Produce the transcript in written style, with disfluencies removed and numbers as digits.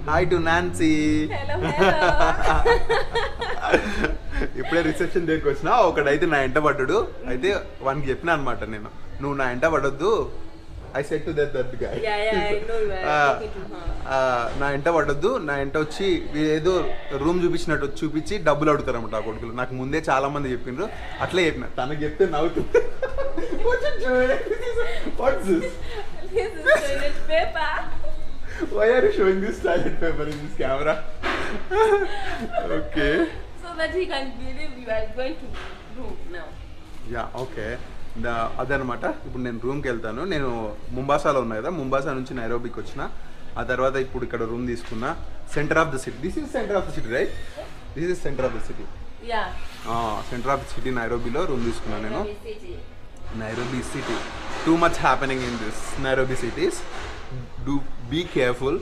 Hi to Nancy. Hello, hello. ఇప్పుడే reception దగ్గరికి వచ్చినా ఒకడైతే నా ఎంట పడ్డాడు. అయితే వానికి చెప్పిన అనమాట, నేను నువ్వు నా ఎంట పడొద్దు. I said to that guy. Yeah, I know you are talking to her. నా ఎంట పడొద్దు, నా ఎంట వచ్చి ఏదో రూమ్ చూపించినట్టు చూపించి డబ్బులు అడుగుతారు అనమాట ఆ కొడుకులు. నాకు ముందే చాలా మంది చెప్పిండ్రు, అట్లే చెప్పిన. తనకు చెప్తే నవ్వుతుంది. What's this? This is toilet paper. Why are you showing this toilet paper in this camera? Okay. So that he can believe you are going to room now. Yeah okay. అదనమాట. ఇప్పుడు నేను రూమ్కి వెళ్తాను. నేను ముంబాసాలో ఉన్నా కదా, ముంబాసా నుంచి నైరోబీకి వచ్చిన. ఆ తర్వాత ఇప్పుడు ఇక్కడ రూమ్ తీసుకున్నా. Centre of the city. This is centre of the city, right? This is centre of the city. Yeah. Centre of the city నైరోబీలో రూమ్ తీసుకున్నాను నేను. Nairobi City. Nairobi city. Too much happening in this Nairobi cities. Do be careful.